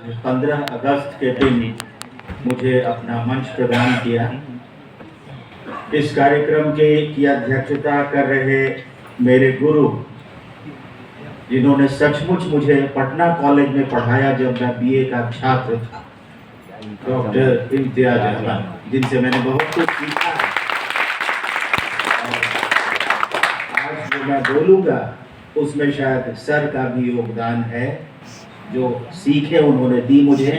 15 अगस्त के दिन मुझे अपना मंच प्रदान किया। इस कार्यक्रम की अध्यक्षता कर रहे मेरे गुरु, जिन्होंने सचमुच मुझे पटना कॉलेज में पढ़ाया जब मैं बीए का छात्र था, डॉक्टर इम्तियाज अहमद, जिनसे मैंने बहुत कुछ सीखा है। आज जो मैं बोलूँगा उसमें शायद सर का भी योगदान है। जो सीखे उन्होंने दी मुझे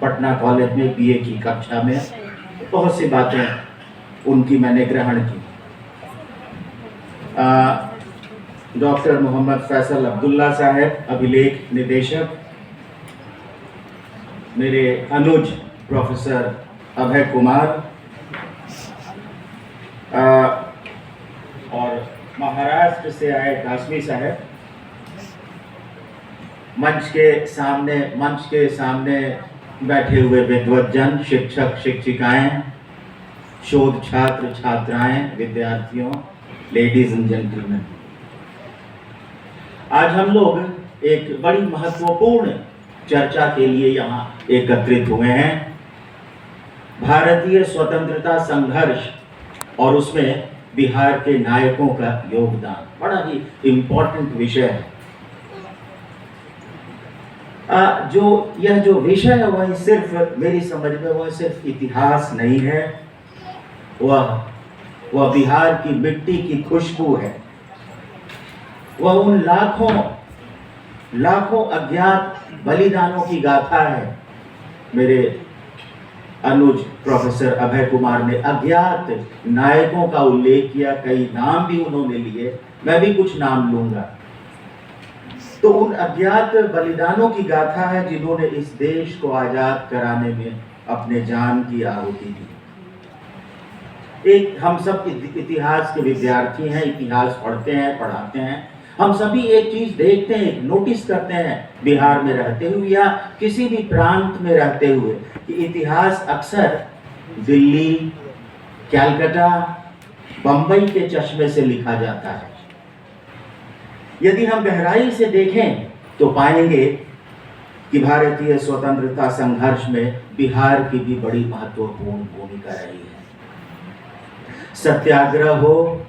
पटना कॉलेज में बीए की कक्षा में, बहुत सी बातें उनकी मैंने ग्रहण की। डॉक्टर मोहम्मद फैसल अब्दुल्ला साहब, अभिलेख निदेशक, मेरे अनुज प्रोफेसर अभय कुमार, और महाराष्ट्र से आए कासमी साहब, मंच के सामने बैठे हुए विद्वज्जन, शिक्षक शिक्षिकाएं, शोध छात्र छात्राएं, विद्यार्थियों, लेडीज एंड जेंटलमैन, आज हम लोग एक बड़ी महत्वपूर्ण चर्चा के लिए यहाँ एकत्रित हुए हैं। भारतीय स्वतंत्रता संघर्ष और उसमें बिहार के नायकों का योगदान, बड़ा ही इम्पोर्टेंट विषय है। यह जो विषय है वह सिर्फ मेरी समझ में वह सिर्फ इतिहास नहीं है, वह बिहार की मिट्टी की खुशबू है। वह उन लाखों अज्ञात बलिदानों की गाथा है। मेरे अनुज प्रोफेसर अभय कुमार ने अज्ञात नायकों का उल्लेख किया, कई नाम भी उन्होंने लिए, मैं भी कुछ नाम लूंगा। तो उन अज्ञात बलिदानों की गाथा है जिन्होंने इस देश को आजाद कराने में अपने जान की आहुति दी। हम सब इतिहास के विद्यार्थी हैं, इतिहास पढ़ते हैं, पढ़ाते हैं। हम सभी एक चीज देखते हैं, नोटिस करते हैं बिहार में रहते हुए या किसी भी प्रांत में रहते हुए कि इतिहास अक्सर दिल्ली, कलकत्ता, बंबई के चश्मे से लिखा जाता है। यदि हम गहराई से देखें तो पाएंगे कि भारतीय स्वतंत्रता संघर्ष में बिहार की भी बड़ी महत्वपूर्ण भूमिका रही है। सत्याग्रह हो,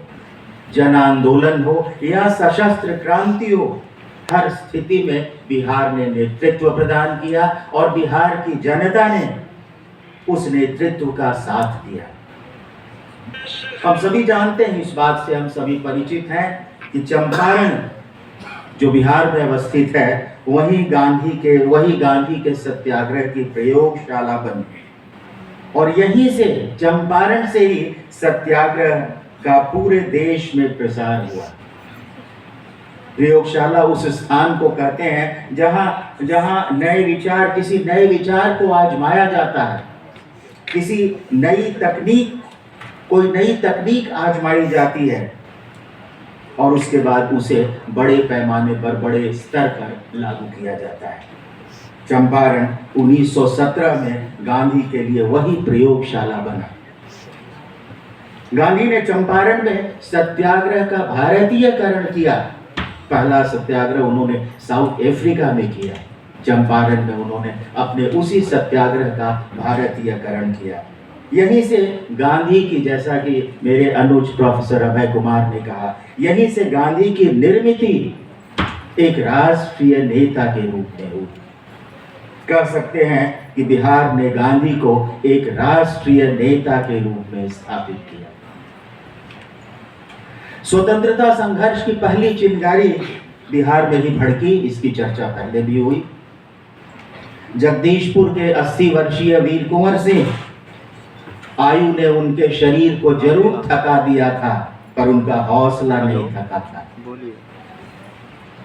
जन आंदोलन हो या सशस्त्र क्रांति हो, हर स्थिति में बिहार ने नेतृत्व प्रदान किया और बिहार की जनता ने उस नेतृत्व का साथ दिया। हम सभी जानते हैं, इस बात से हम सभी परिचित हैं कि चंपारण जो बिहार में अवस्थित है वही गांधी के सत्याग्रह की प्रयोगशाला बनी और यहीं से, चंपारण से ही सत्याग्रह का पूरे देश में प्रसार हुआ। प्रयोगशाला उस स्थान को कहते हैं जहां किसी नए विचार को आजमाया जाता है, कोई नई तकनीक आजमाई जाती है और उसके बाद उसे बड़े पैमाने पर, बड़े स्तर पर लागू किया जाता है। चंपारण 1917 में गांधी के लिए वही प्रयोगशाला बना। गांधी ने चंपारण में सत्याग्रह का भारतीयकरण किया। पहला सत्याग्रह उन्होंने साउथ अफ्रीका में किया, चंपारण में उन्होंने अपने उसी सत्याग्रह का भारतीयकरण किया। यहीं से गांधी की, जैसा कि मेरे अनुज प्रोफेसर अभय कुमार ने कहा, यहीं से गांधी की निर्मिति एक राष्ट्रीय नेता के रूप में हुई। कह सकते हैं कि बिहार ने गांधी को एक राष्ट्रीय नेता के रूप में स्थापित किया। स्वतंत्रता संघर्ष की पहली चिंगारी बिहार में ही भड़की, इसकी चर्चा पहले भी हुई। जगदीशपुर के 80 वर्षीय वीर कुंवर सिंह, आयु ने उनके शरीर को जरूर थका दिया था पर उनका हौसला नहीं थका था।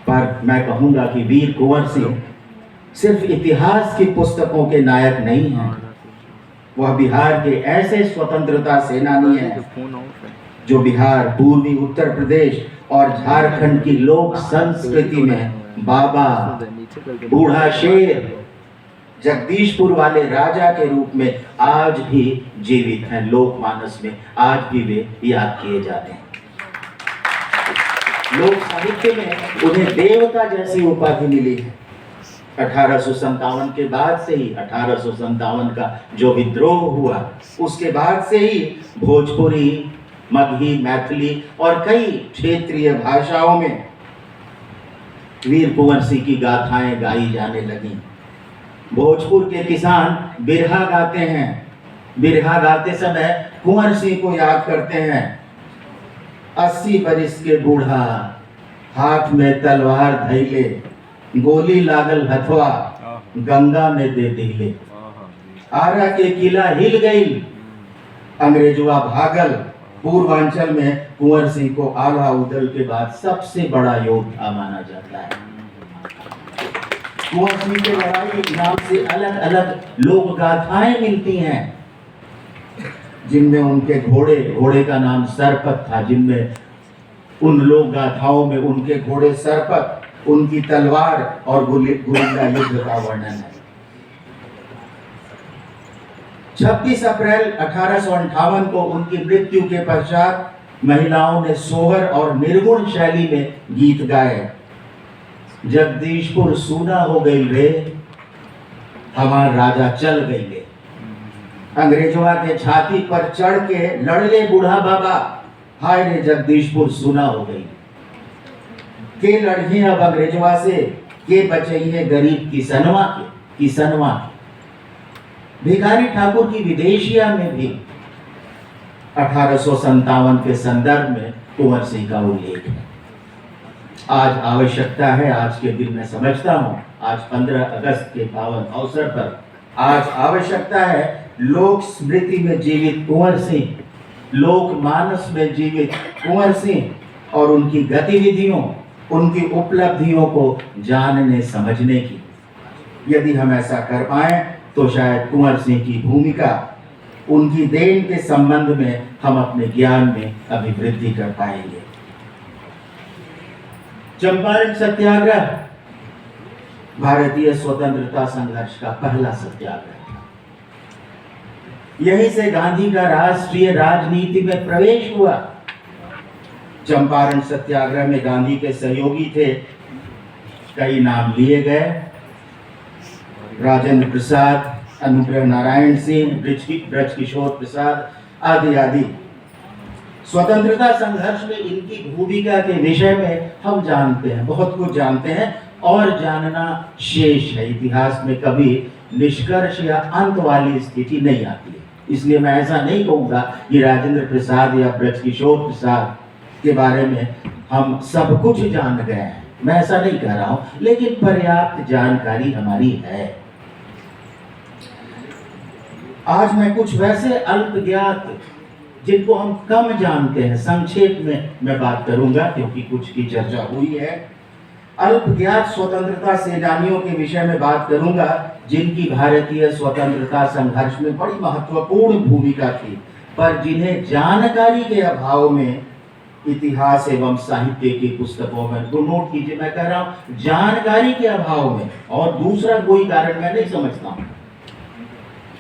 पर मैं कहूंगा कि वीर कुंवर सिंह सिर्फ इतिहास की पुस्तकों के नायक नहीं हैं, वह बिहार के ऐसे स्वतंत्रता सेनानी हैं जो बिहार, पूर्वी उत्तर प्रदेश और झारखंड की लोक संस्कृति में बाबा, बूढ़ा शेर, जगदीशपुर वाले राजा के रूप में आज भी जीवित हैं। लोकमानस में आज भी वे याद किए जाते हैं। लोक साहित्य में उन्हें देवता जैसी उपाधि मिली है। 1857 के बाद से ही 1857 का जो विद्रोह हुआ उसके बाद से ही भोजपुरी, मगही, मैथिली और कई क्षेत्रीय भाषाओं में वीर कुंवर सिंह की गाथाएं गाई जाने लगी। भोजपुर के किसान बिरहा गाते हैं। बिरहा गाते समय कुंवर सिंह को याद करते हैं। 80 बरिस के बूढ़ा, हाथ में तलवार धैले, गोली लागल हथवा, गंगा में दे दिले। आरा के किला हिल गई, अंग्रेजवा भागल। पूर्वांचल में कुंवर सिंह को आल्हा उदल के बाद सबसे बड़ा योद्धा माना जाता है। कुंवर सिंह के लड़ाई नाम से अलग अलग लोक गाथाएं मिलती हैं, जिनमें उनके घोड़े का नाम सरपत था, जिनमें उन लोक गाथाओं में उनके घोड़े सरपत, उनकी तलवार और गुरिल्ला युद्ध का वर्णन है। 26 अप्रैल 1858 को उनकी मृत्यु के पश्चात महिलाओं ने सोहर और निर्गुण शैली में गीत गाए। जगदीशपुर सूना हो गई रे, हमार राजा चल गई रे। अंग्रेजवा के छाती पर चढ़ के लड़ले बूढ़ा बाबा, हाय रे जगदीशपुर सूना हो गई। के लड़ही अब अंग्रेजवा से, के बचइए गरीब किसनवा के। भिखारी ठाकुर की विदेशिया में भी 1857 के संदर्भ में कुंवर सिंह का उल्लेख है। आज आवश्यकता है, आज के दिन मैं समझता हूँ, आज 15 अगस्त के पावन अवसर पर आज आवश्यकता है लोक स्मृति में जीवित कुंवर सिंह, लोक मानस में जीवित कुंवर सिंह और उनकी गतिविधियों, उनकी उपलब्धियों को जानने समझने की। यदि हम ऐसा कर पाए तो शायद कुंवर सिंह की भूमिका, उनकी देन के संबंध में हम अपने ज्ञान में अभिवृद्धि कर पाएंगे। चंपारण सत्याग्रह भारतीय स्वतंत्रता संघर्ष का पहला सत्याग्रह था। यहीं से गांधी का राष्ट्रीय राजनीति में प्रवेश हुआ। चंपारण सत्याग्रह में गांधी के सहयोगी थे, कई नाम लिए गए, राजेंद्र प्रसाद, अनुग्रह नारायण सिंह, ब्रजकिशोर प्रसाद आदि आदि। स्वतंत्रता संघर्ष में इनकी भूमिका के विषय में हम जानते हैं, बहुत कुछ जानते हैं और जानना शेष है। इतिहास में कभी निष्कर्ष या अंत वाली स्थिति नहीं आती है, इसलिए मैं ऐसा नहीं कहूँगा कि राजेंद्र प्रसाद या ब्रजकिशोर प्रसाद के बारे में हम सब कुछ जान गए हैं, मैं ऐसा नहीं कह रहा हूँ, लेकिन पर्याप्त जानकारी हमारी है। आज मैं कुछ वैसे अल्पज्ञात जिनको हम कम जानते हैं, संक्षेप में मैं बात करूंगा क्योंकि कुछ की चर्चा हुई है। अल्पज्ञात स्वतंत्रता सेनानियों के विषय में बात करूंगा, जिनकी भारतीय स्वतंत्रता संघर्ष में बड़ी महत्वपूर्ण भूमिका थी, पर जिन्हें जानकारी के अभाव में इतिहास एवं साहित्य की पुस्तकों में, तो नोट कीजिए मैं कह रहा हूं जानकारी के अभाव में, और दूसरा कोई कारण मैं नहीं समझता हूं।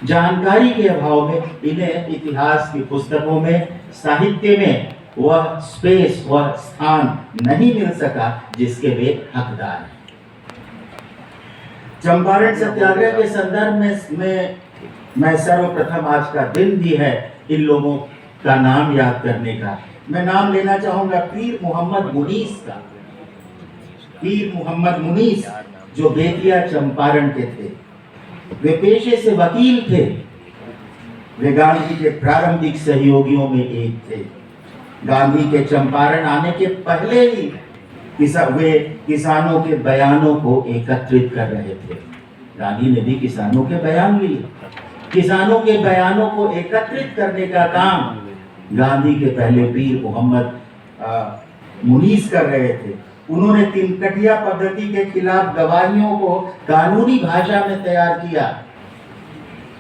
जानकारी के अभाव में इन्हें इतिहास की पुस्तकों में, साहित्य में वह स्पेस, वह स्थान नहीं मिल सका जिसके वे हकदार हैं। चंपारण सत्याग्रह के संदर्भ में मैं सर्वप्रथम आज का दिन भी है इन लोगों का नाम याद करने का। मैं नाम लेना चाहूंगा पीर मोहम्मद मुनीस का। पीर मोहम्मद मुनीस जो बेतिया चंपारण के थे, वे पेशे से वकील थे। वे गांधी के प्रारंभिक सहयोगियों में एक थे। गांधी के चंपारण आने के पहले ही वे किसानों के बयानों को एकत्रित कर रहे थे। गांधी ने भी किसानों के बयान लिए। किसानों के बयानों को एकत्रित करने का काम गांधी के पहले पीर मोहम्मद मुनीस कर रहे थे। उन्होंने तिनकटिया पद्धति के खिलाफ गवाहियों को कानूनी भाषा में तैयार किया।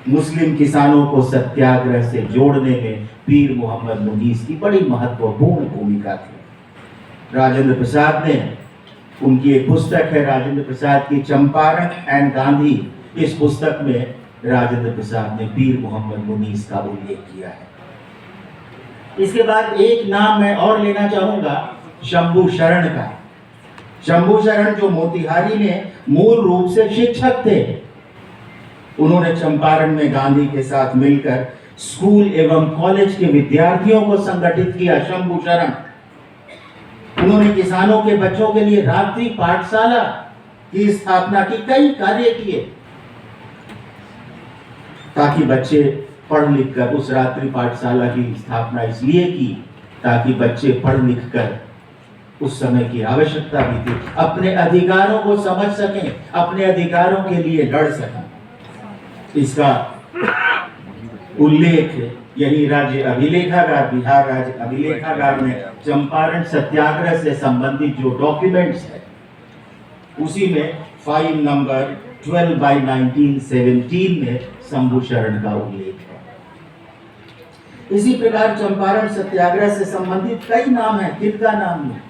मुस्लिम किसानों को सत्याग्रह से जोड़ने में पीर मोहम्मद मुनीस की बड़ी महत्वपूर्ण भूमिका थी। राजेंद्र प्रसाद ने, उनकी एक पुस्तक है राजेंद्र प्रसाद की चंपारण एंड गांधी, इस पुस्तक में राजेंद्र प्रसाद ने पीर मोहम्मद मुनीस का उल्लेख किया है। इसके बाद एक नाम मैं और लेना चाहूंगा शंभू शरण का। शंभू शरण जो मोतिहारी में मूल रूप से शिक्षक थे, उन्होंने चंपारण में गांधी के साथ मिलकर स्कूल एवं कॉलेज के विद्यार्थियों को संगठित किया। शंभू शरण उन्होंने किसानों के बच्चों के लिए रात्रि पाठशाला की स्थापना की, कई कार्य किए ताकि बच्चे पढ़ लिख कर, उस रात्रि पाठशाला की स्थापना इसलिए की ताकि बच्चे पढ़ लिख कर, उस समय की आवश्यकता भी थी, अपने अधिकारों को समझ सकें, अपने अधिकारों के लिए लड़ सकें। इसका उल्लेख यही राज्य अभिलेखागार, बिहार राज्य अभिलेखागार में चंपारण सत्याग्रह से संबंधित जो डॉक्यूमेंट्स है, उसी में फाइल नंबर 12/1917 में शंभू शरण का उल्लेख है। इसी प्रकार चंपारण सत्याग्रह से संबंधित कई नाम हैं, किनका नाम है?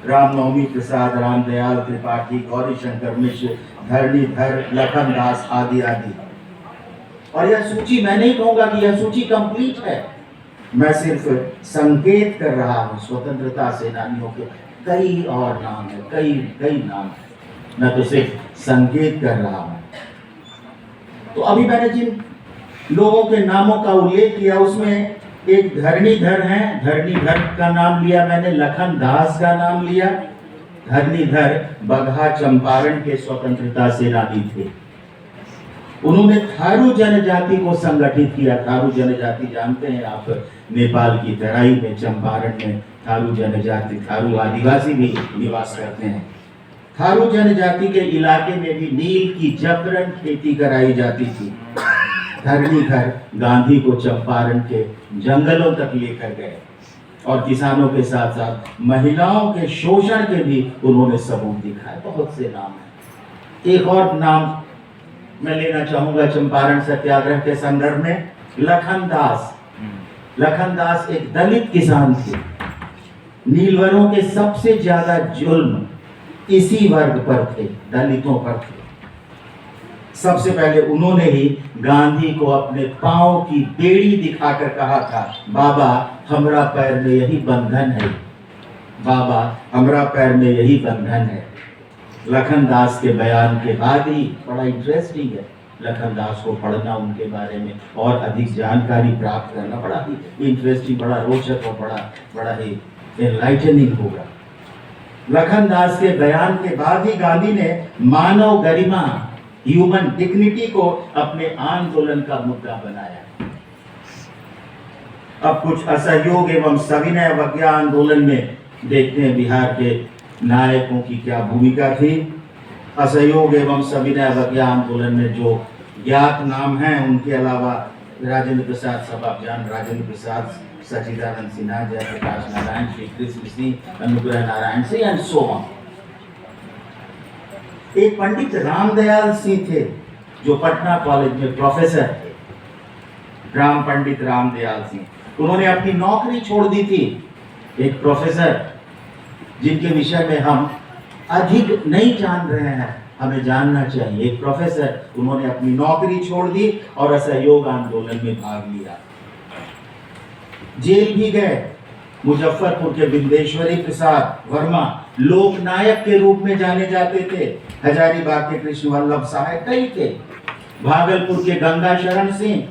रामनवमी प्रसाद, रामदयाल त्रिपाठी, गौरी शंकर मिश्र, धरणीधर, लखनदास आदि आदि। और यह सूची, मैं नहीं कहूंगा कि यह सूची कंप्लीट है, मैं सिर्फ संकेत कर रहा हूं। स्वतंत्रता सेनानियों के कई और नाम है, कई नाम है, मैं तो सिर्फ संकेत कर रहा हूं। तो अभी मैंने जिन लोगों के नामों का उल्लेख किया उसमें एक धरणीधर हैं, धरणीधर का नाम लिया मैंने, लखनदास का नाम लिया। धरणीधर बगहा चंपारण के स्वतंत्रता सेनानी थे। उन्होंने थारू जनजाति को संगठित किया। थारू जनजाति जानते हैं आप, नेपाल की तराई में, चंपारण में थारू जनजाति, थारू आदिवासी भी निवास करते हैं। थारू जनजाति के इलाके में भी नील की जबरन खेती कराई जाती थी। धरणीधर गांधी को चंपारण के जंगलों तक लेकर गए और किसानों के साथ साथ महिलाओं के शोषण के भी उन्होंने सबूत दिखाए। बहुत से नाम हैं। एक और नाम मैं लेना चाहूंगा चंपारण सत्याग्रह के संदर्भ में, लखनदास। लखनदास एक दलित किसान थे। नीलवरों के सबसे ज्यादा जुल्म इसी वर्ग पर थे, दलितों पर थे। सबसे पहले उन्होंने ही गांधी को अपने पांव की बेड़ी दिखाकर कहा था, बाबा हमरा पैर में यही बंधन है, बाबा हमरा पैर में यही बंधन है। लखनदास के बयान के बाद ही, बड़ा इंटरेस्टिंग है, लखनदास को पढ़ना, उनके बारे में और अधिक जानकारी प्राप्त करना बड़ा ही इंटरेस्टिंग, बड़ा रोचक और बड़ा ही एनलाइटनिंग होगा। लखनदास के बयान के बाद ही गांधी ने मानव गरिमा, ह्यूमन डिग्निटी को अपने आंदोलन का मुद्दा बनाया। अब कुछ असहयोग एवं सविनय अवज्ञा आंदोलन में देखते हैं बिहार के नायकों की क्या भूमिका थी। असहयोग एवं सविनय अवज्ञा आंदोलन में जो ज्ञात नाम हैं, उनके अलावा राजेंद्र प्रसाद, सब आप जान, Rajendra Prasad, Sachidanand Sinha, Jayaprakash Narayan, Shri Krishna Singh, Anugrah Narayan Singh and so on. एक पंडित रामदयाल सिंह थे जो पटना कॉलेज में प्रोफेसर थे, पंडित रामदयाल सिंह। उन्होंने अपनी नौकरी छोड़ दी थी। एक प्रोफेसर जिनके विषय में हम अधिक नहीं जान रहे हैं, हमें जानना चाहिए। एक प्रोफेसर, उन्होंने अपनी नौकरी छोड़ दी और असहयोग आंदोलन में भाग लिया। जेल भी गए। मुजफ्फरपुर के बिंदेश्वरी प्रसाद वर्मा लोकनायक के रूप में जाने जाते थे। हजारीबाग के कृष्ण वल्लभ साहब कई थे। भागलपुर के गंगा शरण सिंह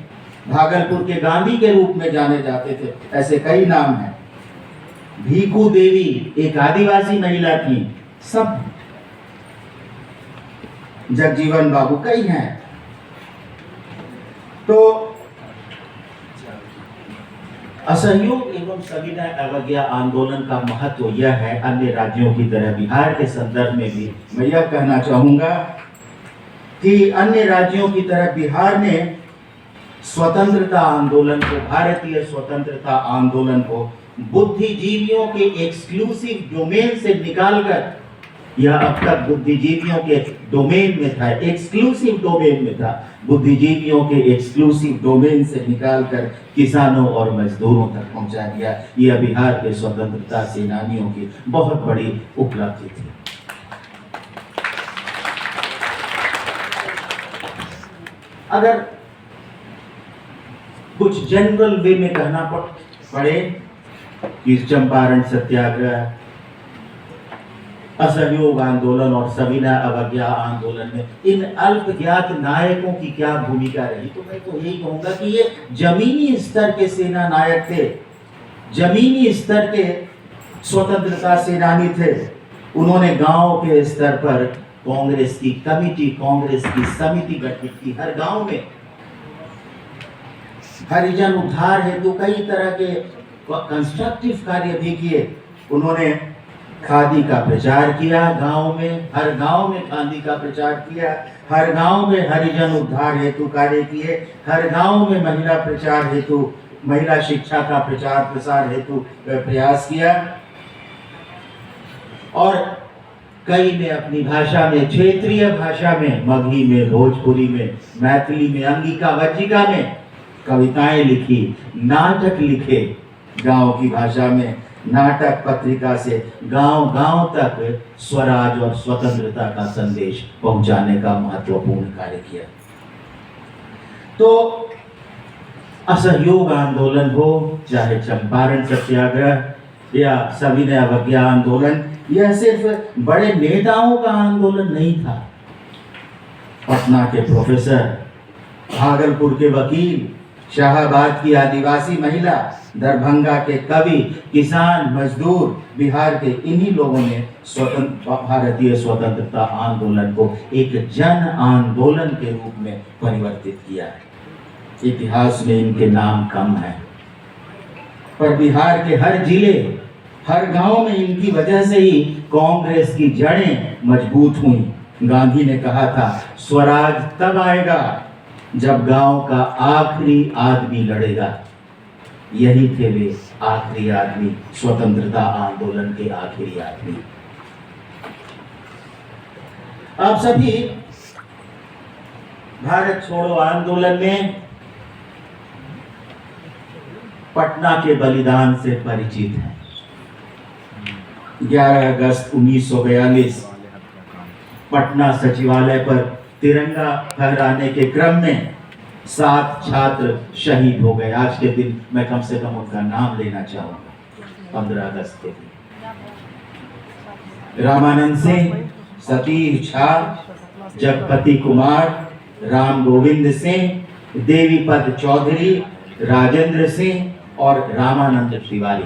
भागलपुर के गांधी के रूप में जाने जाते थे। ऐसे कई नाम हैं। भीखू देवी एक आदिवासी महिला थी। सब जगजीवन बाबू कई हैं। तो असहयोग एवं सविनय अवज्ञा आंदोलन का महत्व यह है, अन्य राज्यों की तरह बिहार के संदर्भ में भी मैं यह कहना चाहूंगा कि अन्य राज्यों की तरह बिहार ने स्वतंत्रता आंदोलन को, भारतीय स्वतंत्रता आंदोलन को बुद्धिजीवियों के एक्सक्लूसिव डोमेन से निकालकर, यह अब तक बुद्धिजीवियों के डोमेन में था, एक्सक्लूसिव डोमेन में था, बुद्धिजीवियों के एक्सक्लूसिव डोमेन से निकालकर किसानों और मजदूरों तक पहुंचा दिया। यह बिहार के स्वतंत्रता सेनानियों की बहुत बड़ी उपलब्धि थी। अगर कुछ जनरल वे में कहना पड़े कि चंपारण सत्याग्रह असहयोग आंदोलन और सविनय अवज्ञा आंदोलन में इन अल्पज्ञात नायकों की क्या भूमिका रही? तो मैं तो यही कहूंगा कि ये जमीनी स्तर के सेना नायक थे, जमीनी स्तर के स्वतंत्रता सेनानी थे। उन्होंने गांव के स्तर पर कांग्रेस की कमेटी, कांग्रेस की समिति गठित की। हर गांव में हरिजन उद्धार हेतु कई तरह के कंस्ट्रक्टिव कार्य भी किए। उन्होंने खादी का प्रचार किया गांव में, हर गांव में खादी का प्रचार किया, हर गांव में हरिजन उद्धार हेतु कार्य किए, हर गांव में महिला प्रचार हेतु, महिला शिक्षा का प्रचार प्रसार हेतु प्रयास किया। और कई ने अपनी भाषा में, क्षेत्रीय भाषा में, मगही में, भोजपुरी में, मैथिली में, अंगिका वज्जिका में कविताएं लिखी, नाटक लिखे। गांव की भाषा में नाटक पत्रिका से गांव-गांव तक स्वराज और स्वतंत्रता का संदेश पहुंचाने का महत्वपूर्ण कार्य किया। तो असहयोग आंदोलन हो, चाहे चंपारण सत्याग्रह या सविनय अवज्ञा आंदोलन, यह सिर्फ बड़े नेताओं का आंदोलन नहीं था। पटना के प्रोफेसर, भागलपुर के वकील, शाहाबाद की आदिवासी महिला, दरभंगा के कवि, किसान, मजदूर, बिहार के इन्हीं लोगों ने भारतीय स्वतंत्रता आंदोलन को एक जन आंदोलन के रूप में परिवर्तित किया है। इतिहास में इनके नाम कम है, पर बिहार के हर जिले, हर गांव में इनकी वजह से ही कांग्रेस की जड़ें मजबूत हुई। गांधी ने कहा था, स्वराज तब आएगा जब गांव का आखिरी आदमी लड़ेगा। यही थे वे आखिरी आदमी, स्वतंत्रता आंदोलन के आखिरी आदमी। आप सभी भारत छोड़ो आंदोलन में पटना के बलिदान से परिचित हैं। 11 अगस्त 1942 पटना सचिवालय पर तिरंगा फहराने के क्रम में 7 छात्र शहीद हो गए। आज के दिन मैं कम से कम उनका नाम लेना चाहूंगा। 15 अगस्त के दिन रामानंद सिंह, सतीश झा, जगपति कुमार, राम गोविंद सिंह, देवीपद चौधरी, राजेंद्र सिंह और रामानंद तिवारी।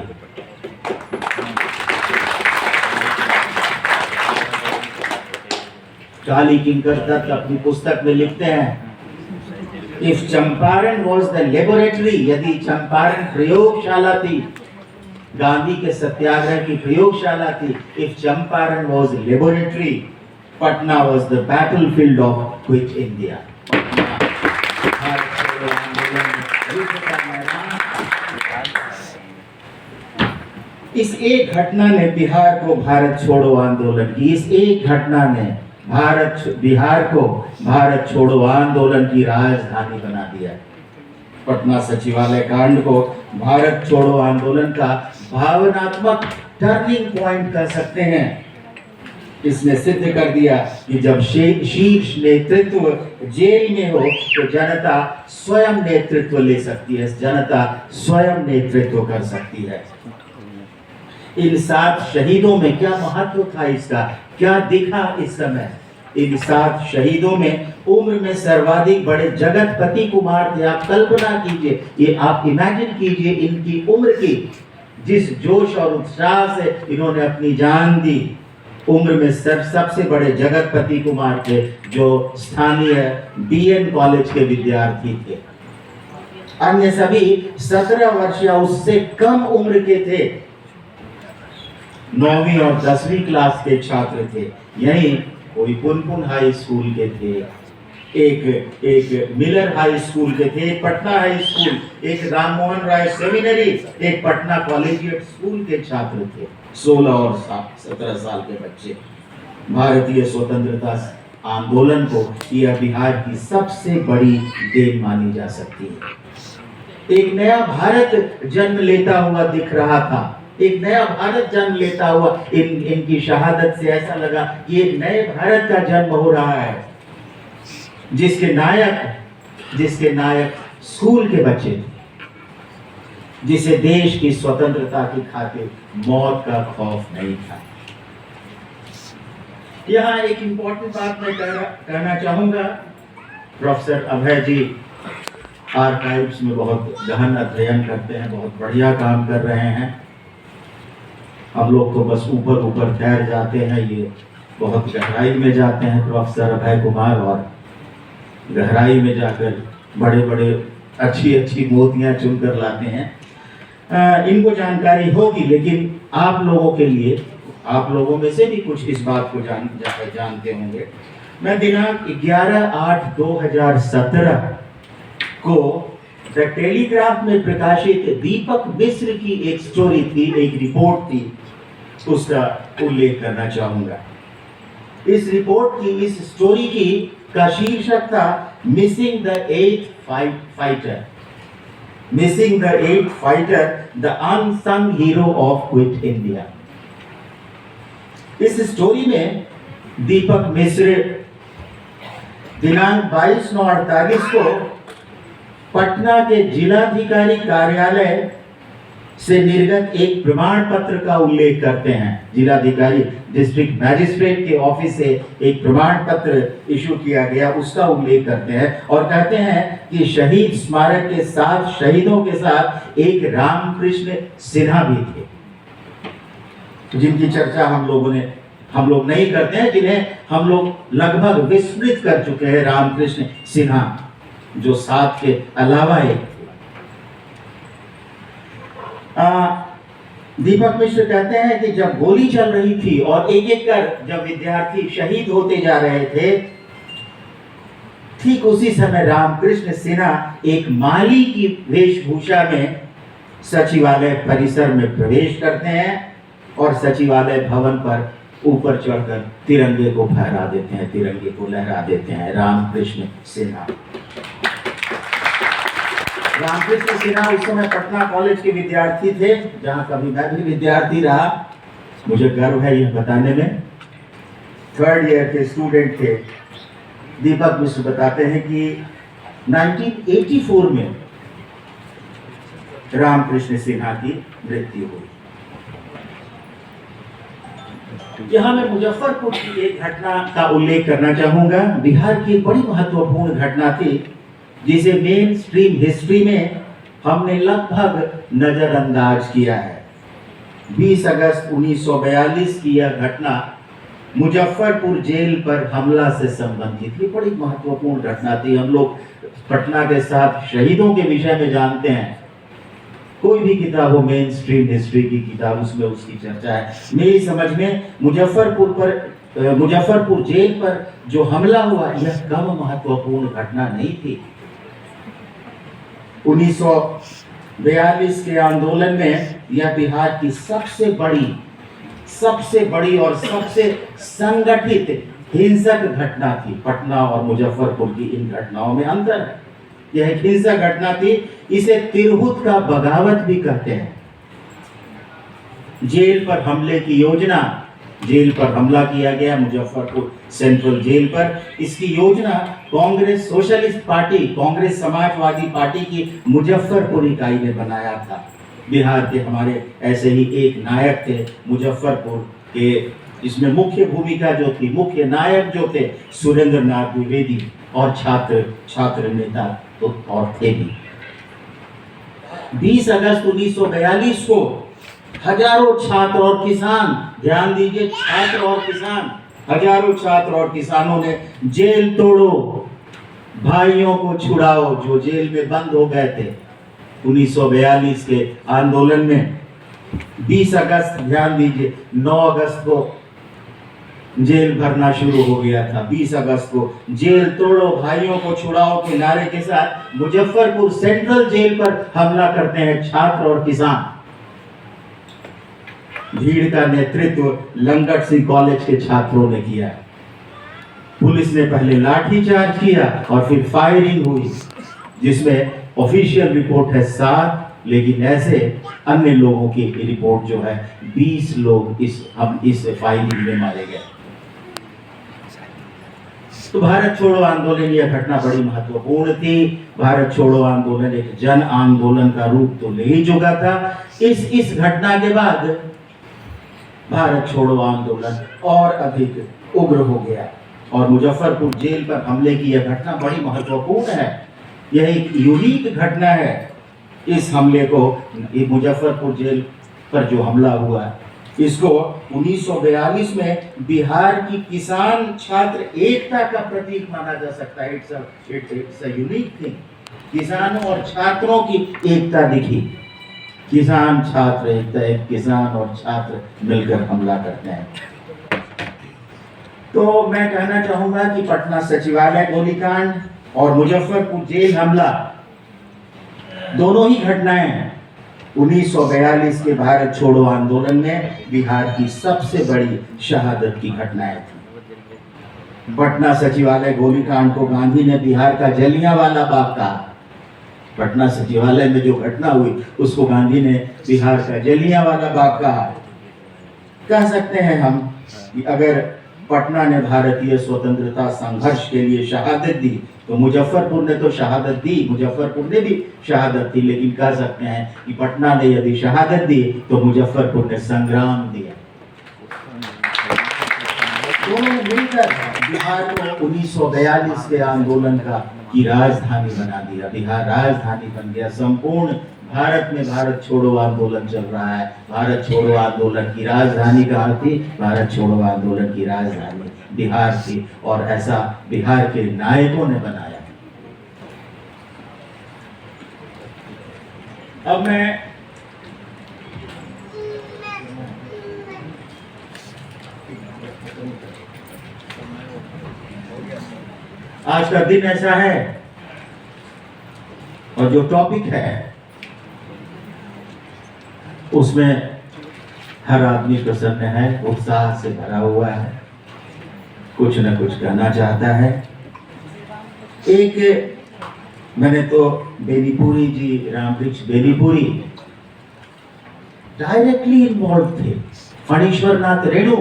काली किंकर दत्त अपनी पुस्तक में लिखते हैं, if Champaran was the laboratory, यदि चंपारण प्रयोगशाला थी, गांधी के सत्याग्रह की प्रयोगशाला थी, if Champaran was laboratory, Patna was the battlefield of quit India. इस एक घटना ने बिहार को भारत छोड़ो आंदोलन की, इस एक घटना ने बिहार को भारत छोड़ो आंदोलन की राजधानी बना दिया। पटना सचिवालय कांड को भारत छोड़ो आंदोलन का भावनात्मक टर्निंग पॉइंट कह सकते हैं। इसने सिद्ध कर दिया कि जब शीर्ष नेतृत्व जेल में हो तो जनता स्वयं नेतृत्व ले सकती है, जनता स्वयं नेतृत्व कर सकती है। इन 7 शहीदों में क्या महत्व था, इसका क्या दिखा इस समय? इन 7 शहीदों में उम्र में सर्वाधिक बड़े जगतपति कुमार थे। आप कल्पना कीजिए, ये आप इमेजिन कीजिए इनकी उम्र की, जिस जोश और उत्साह से इन्होंने अपनी जान दी। उम्र में सबसे बड़े जगतपति कुमार थे, जो स्थानीय बीएन कॉलेज के विद्यार्थी थे। अन्य सभी 17 वर्ष या उससे कम उम्र के थे, 9वीं और 10वीं क्लास के छात्र थे। यही कोई पुनपुन हाई स्कूल के थे, एक मिलर हाई स्कूल के थे, एक पटना हाई स्कूल, एक राममोहन राय सेमिनरी, एक पटना कॉलेजिएट स्कूल के छात्र थे। 16 और 17 साल के बच्चे। भारतीय स्वतंत्रता आंदोलन को यह बिहार की सबसे बड़ी देन मानी जा सकती है। एक नया भारत जन्म लेता हुआ दिख रहा था, एक नया भारत जन्म लेता हुआ इनकी शहादत से ऐसा लगा कि एक नए भारत का जन्म हो रहा है, जिसके नायक स्कूल के बच्चे थे, जिसे देश की स्वतंत्रता की खातिर मौत का खौफ नहीं था। यहाँ एक इम्पोर्टेंट बात मैं कहना चाहूँगा। प्रोफेसर अभय जी आर्काइव्स में बहुत गहन अध्ययन करते हैं, बहुत बढ़िया काम कर रहे हैं। हम लोग तो बस ऊपर ऊपर ठहर जाते हैं, ये बहुत गहराई में जाते हैं प्रोफेसर अभय कुमार, और गहराई में जाकर बड़े बड़े अच्छी अच्छी मोतियाँ चुन कर लाते हैं। इनको जानकारी होगी, लेकिन आप लोगों के लिए, आप लोगों में से भी कुछ इस बात को जानते होंगे। मैं दिनांक 11/8/2017 को द टेलीग्राफ में प्रकाशित दीपक मिश्र की एक स्टोरी थी, एक रिपोर्ट थी, उसका उल्लेख करना चाहूंगा। इस रिपोर्ट की, इस स्टोरी की का शीर्षक था missing the 8th fighter, missing the 8th fighter, the unsung hero of quit India. इस स्टोरी में दीपक मिश्र दिनांक 22/9/48 को पटना के जिलाधिकारी कार्यालय से निर्गत एक प्रमाण पत्र का उल्लेख करते हैं। जिलाधिकारी डिस्ट्रिक्ट मैजिस्ट्रेट के ऑफिस से एक प्रमाण पत्र इशू किया गया, उसका उल्लेख करते हैं और कहते हैं कि शहीद स्मारक के साथ, शहीदों के साथ एक रामकृष्ण सिन्हा भी थे, जिनकी चर्चा हम लोग नहीं करते हैं, जिन्हें हम लोग लगभग विस्मृत कर चुके हैं। रामकृष्ण सिन्हा जो साथ के अलावा एक दीपक मिश्र कहते हैं कि जब गोली चल रही थी और एक एक कर जब विद्यार्थी शहीद होते जा रहे थे, ठीक उसी समय रामकृष्ण सिन्हा एक माली की वेशभूषा में सचिवालय परिसर में प्रवेश करते हैं और सचिवालय भवन पर ऊपर चढ़कर तिरंगे को फहरा देते हैं, तिरंगे को लहरा देते हैं। रामकृष्ण सिन्हा उस समय पटना कॉलेज के विद्यार्थी थे, जहां कभी मैं भी विद्यार्थी रहा, मुझे गर्व है यह बताने में। 3rd ईयर के स्टूडेंट थे। दीपक मिश्र बताते हैं कि 1984 में रामकृष्ण सिन्हा की मृत्यु हुई। यहाँ मैं मुजफ्फरपुर की एक घटना का उल्लेख करना चाहूंगा। बिहार की बड़ी महत्वपूर्ण घटना थी, जिसे मेन स्ट्रीम हिस्ट्री में हमने लगभग नजरअंदाज किया है। 20 अगस्त 1942 की यह घटना मुजफ्फरपुर जेल पर हमला से संबंधित थी। बड़ी महत्वपूर्ण घटना थी। हम लोग पटना के साथ शहीदों के विषय में जानते हैं, कोई भी किताब हो, मेन स्ट्रीम हिस्ट्री की किताब, उसमें उसकी चर्चा है। मेरी समझ में मुजफ्फरपुर जेल पर जो हमला हुआ, यह कम महत्वपूर्ण घटना नहीं थी। 1942 के आंदोलन में यह बिहार की सबसे बड़ी और सबसे संगठित हिंसक घटना थी। पटना और मुजफ्फरपुर की इन घटनाओं में अंतर है। यह एक हिंसक घटना थी। इसे तिरहुत का बगावत भी कहते हैं। जेल पर हमले की योजना, जेल पर हमला किया गया मुजफ्फरपुर सेंट्रल जेल पर। इसकी योजना Congress socialist party, Congress Samajwadi party की मुजफ्फरपुर इकाई ने बनाया था। बिहार के हमारे ऐसे ही एक नायक थे मुजफ्फरपुर के। इसमें मुख्य भूमिका जो थी, मुख्य नायक जो थे, सुरेंद्र नाथ द्विवेदी, और छात्र नेता तो और थे भी। 20 अगस्त 1942 को हजारों छात्र और किसान, ध्यान दीजिए, छात्र और किसान, हजारों छात्र और किसानों ने जेल तोड़ो, भाइयों को छुड़ाओ, जो जेल में बंद हो गए थे 1942 के आंदोलन में। 20 अगस्त, ध्यान दीजिए, 9 अगस्त को जेल भरना शुरू हो गया था। 20 अगस्त को जेल तोड़ो, भाइयों को छुड़ाओ के नारे के साथ मुजफ्फरपुर सेंट्रल जेल पर हमला करते हैं छात्र और किसान। भीड़ का नेतृत्व लंगट सिंह कॉलेज के छात्रों ने किया। पुलिस ने पहले लाठीचार्ज किया और फिर फायरिंग हुई, जिसमें ऑफिशियल रिपोर्ट है 7, लेकिन ऐसे अन्य लोगों की रिपोर्ट जो है 20 लोग इस फायरिंग में मारे गए। तो भारत छोड़ो आंदोलन, यह घटना बड़ी महत्वपूर्ण थी। भारत छोड़ो आंदोलन एक जन आंदोलन का रूप तो ले ही चुका था। इस घटना के बाद भारत छोड़ो आंदोलन और अधिक उग्र हो गया और मुजफ्फरपुर जेल पर हमले की यह घटना बड़ी महत्वपूर्ण है। यह एक यूनिक घटना है। इस हमले को, ये मुजफ्फरपुर जेल पर जो हमला हुआ, इसको 1942 में बिहार की किसान छात्र एकता का प्रतीक माना जा सकता है। It's a unique thing. किसानों और छात्रों की एकता दिखी। किसान छात्र एकता, एक किसान और छात्र मिलकर हमला करते हैं। तो मैं कहना चाहूंगा कि पटना सचिवालय गोलीकांड और मुजफ्फरपुर जेल हमला दोनों ही घटनाएं 1942 के भारत छोड़ो आंदोलन में बिहार की सबसे बड़ी शहादत की घटनाएं थी। पटना सचिवालय गोलीकांड को गांधी ने बिहार का जलियांवाला बाग कहा। पटना सचिवालय में जो घटना हुई उसको गांधी ने बिहार का जलियांवाला बाग कहा। कह सकते हैं हम कि अगर पटना ने भारतीय स्वतंत्रता संघर्ष के लिए शहादत दी तो मुजफ्फरपुर ने तो शहादत दी, मुजफ्फरपुर ने भी शहादत दी, लेकिन कह सकते हैं कि पटना ने यदि शहादत दी तो मुजफ्फरपुर ने संग्राम दिया। दोनों मिलकर बिहार को 1942 के आंदोलन की राजधानी बना दिया। बिहार राजधानी बन गया। संपूर्ण भारत में भारत छोड़ो आंदोलन चल रहा है। भारत छोड़ो आंदोलन की राजधानी कहाँ थी? भारत छोड़ो आंदोलन की राजधानी बिहार थी, और ऐसा बिहार के नायकों ने बनाया। अब मैं आज का दिन ऐसा है और जो टॉपिक है उसमें हर आदमी प्रसन्न है, उत्साह से भरा हुआ है, कुछ न कुछ कहना चाहता है। एक मैंने तो बेनीपुरी जी, रामवृक्ष बेनीपुरी डायरेक्टली इन्वॉल्व थे। फणीश्वर नाथ रेणु,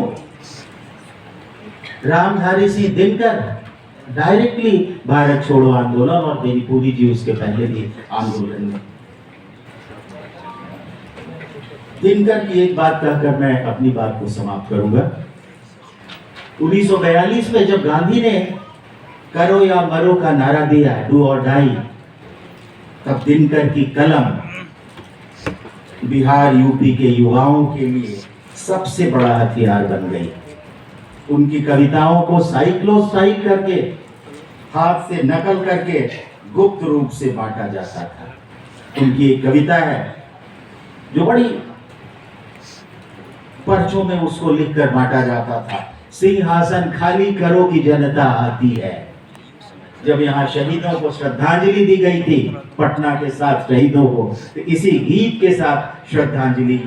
रामधारी सिंह दिनकर डायरेक्टली भारत छोड़ो आंदोलन, और बेनीपुरी जी उसके पहले भी आंदोलन में। दिनकर की एक बात कहकर मैं अपनी बात को समाप्त करूंगा। 1942 में जब गांधी ने करो या मरो का नारा दिया, डू और डाई, तब दिनकर की कलम बिहार यूपी के युवाओं के लिए सबसे बड़ा हथियार बन गई। उनकी कविताओं को साइक्लोसाइक करके, हाथ से नकल करके गुप्त रूप से बांटा जाता था। उनकी एक कविता है जो बड़ी पर्चों में उसको लिखकर बांटा जाता था। सिंहासन खाली करो की जनता आती है। जब यहाँ शहीदों को श्रद्धांजलि दी गई थी, पटना के 7 शहीदों को, तो इसी गीत के साथ श्रद्धांजलि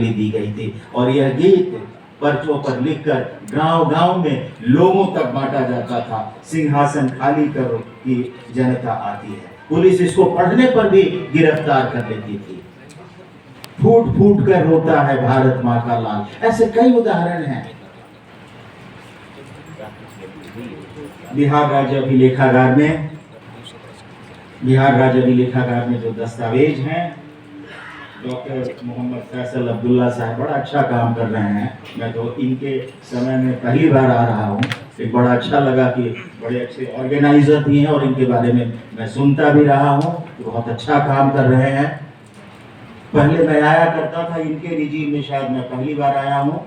दी गई थी। और यह गीत पर्चों पर लिखकर गांव-गांव में लोगों तक बांटा जाता था। सिंहासन खाली करो की जनता आती है। पुलिस इसको पढ़ने पर भी गिरफ्तार कर लेती थी। फूट फूट कर रोता है भारत माँ का लाल। ऐसे कई उदाहरण हैं। बिहार राज्य अभिलेखागार में जो दस्तावेज हैं, डॉक्टर मोहम्मद फैसल अब्दुल्ला साहब बड़ा अच्छा काम कर रहे हैं। मैं तो इनके समय में पहली बार आ रहा हूँ। एक बड़ा अच्छा लगा कि बड़े अच्छे ऑर्गेनाइजर भी हैं और इनके बारे में मैं सुनता भी रहा हूँ। बहुत अच्छा काम कर रहे हैं। पहले मैं आया करता था इनके रिजीम में, शायद मैं पहली बार आया हूँ,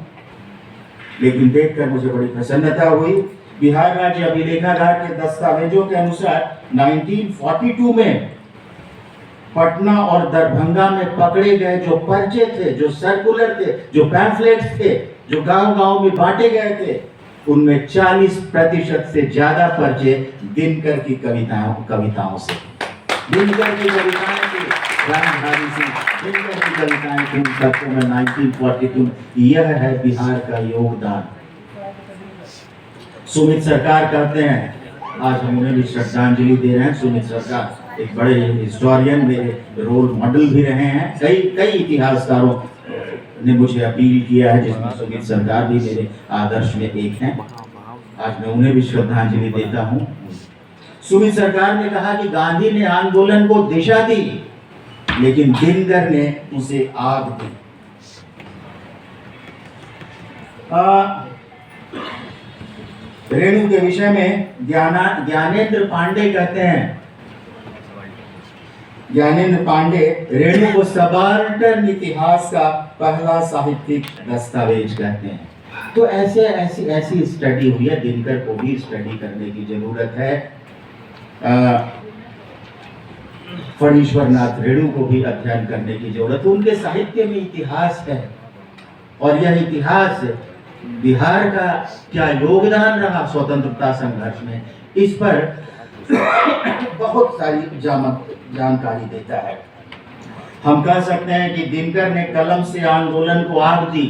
लेकिन देखकर मुझे बड़ी प्रसन्नता हुई। बिहार राज्य अभिलेखागार के दस्तावेजों के अनुसार 1942 में पटना और दरभंगा में पकड़े गए जो पर्चे थे, जो सर्कुलर थे, जो पैम्फलेट्स थे, जो गांव-गांव में बांटे गए थे, उनमें 40% से ज्यादा पर्चे दिनकर की कविताओं से। दिनकर की कविताएं थी, रामधारी सिंह दिनकर की कविताएं थी। सबको में 1942। यह है बिहार का योगदान। सुमित सरकार कहते हैं, आज हम उन्हें भी श्रद्धांजलि दे रहे हैं। सुमित सरकार एक बड़े हिस्टोरियन, मेरे रोल मॉडल भी रहे हैं। कई इतिहासकारों ने मुझे अपील किया है, जिसमें सुमित सरकार भी मेरे आदर्श में एक हैं। आज मैं उन्हें भी श्रद्धांजलि देता हूँ। सुमित सरकार ने कहा कि गांधी ने आंदोलन को दिशा दी, लेकिन दिनकर ने उसे आग दी। रेणु के विषय में ज्ञानेंद्र पांडे कहते हैं, ज्ञानेंद्र पांडे रेणु को सबाल्टर्न इतिहास का पहला साहित्यिक दस्तावेज कहते हैं। तो ऐसी स्टडी हुई है, दिनकर को भी स्टडी करने की जरूरत है। फणीश्वरनाथ रेणु को भी अध्ययन करने की जरूरत है। उनके साहित्य में इतिहास है, और यह इतिहास बिहार का क्या योगदान रहा स्वतंत्रता संघर्ष में, इस पर बहुत सारी जानकारी देता है। हम कह सकते हैं कि दिनकर ने कलम से आंदोलन को आग दी,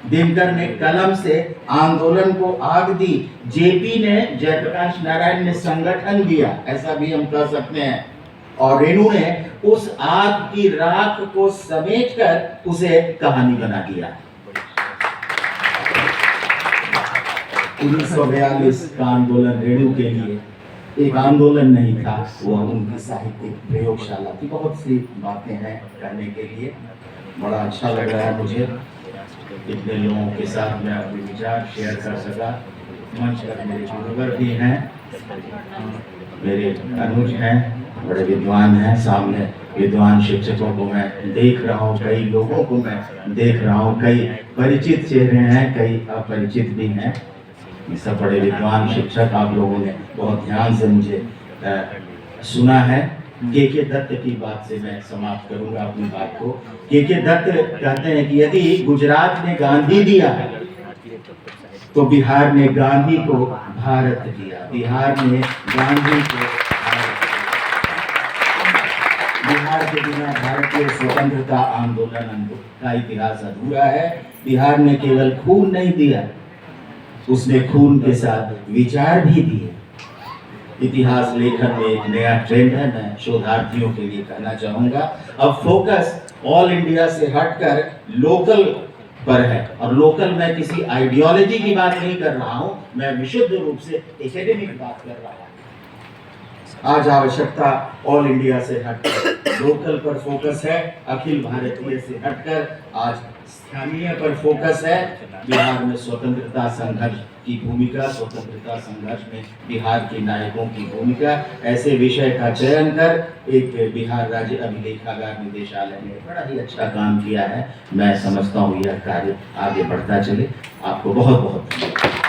दिनकर ने कलम से आंदोलन को आग दी। जेपी ने, जयप्रकाश नारायण ने संगठन दिया, ऐसा भी हम कह सकते हैं। और रेणु ने उस आग की राख को समेटकर उसे कहानी बना दिया। 1942 का आंदोलन रेणु के लिए एक आंदोलन नहीं था, वह उनकी साहित्यिक प्रयोगशाला थी। बहुत सी बातें हैं करने के लिए। बड़ा अच्छा लग रहा है मुझे, इतने लोगों के साथ मैं अपने विचार शेयर कर सका। मंच पर मेरे गुरुवर भी हैं, मेरे अनुज हैं, बड़े विद्वान हैं। सामने विद्वान शिक्षकों को मैं देख रहा हूँ, कई लोगों को मैं देख रहा हूँ, कई परिचित चेहरे हैं, कई अपरिचित भी हैं। ये सब बड़े विद्वान शिक्षक, आप लोगों ने बहुत ध्यान से मुझे सुना है। के दत्त की बात से मैं समाप्त करूंगा अपनी बात को। के दत्त कहते हैं कि यदि गुजरात ने गांधी दिया तो बिहार ने गांधी को भारत दिया, बिहार ने गांधी को भारत दिया। बिहार के बिना भारतीय स्वतंत्रता आंदोलन का इतिहास अधूरा है। बिहार ने केवल खून नहीं दिया, उसने खून के साथ विचार भी दिए। इतिहास लेखन में एक नया ट्रेंड है, मैं शोधार्थियों के लिए कहना चाहूंगा। अब फोकस ऑल इंडिया से हटकर लोकल पर है, और लोकल मैं किसी आइडियोलॉजी की बात नहीं कर रहा हूं, मैं विशुद्ध रूप से एकेडमिक बात कर रहा हूं। आज आवश्यकता ऑल इंडिया से हटकर लोकल पर फोकस है, अखिल भारतीय से हटकर आज स्थानीय पर फोकस है। बिहार में स्वतंत्रता संघर्ष की भूमिका, स्वतंत्रता संघर्ष में बिहार के नायकों की भूमिका, ऐसे विषय का चयन कर एक बिहार राज्य अभिलेखागार निदेशालय ने बड़ा ही अच्छा काम किया है। मैं समझता हूँ यह कार्य आगे बढ़ता चले। आपको बहुत बहुत धन्यवाद।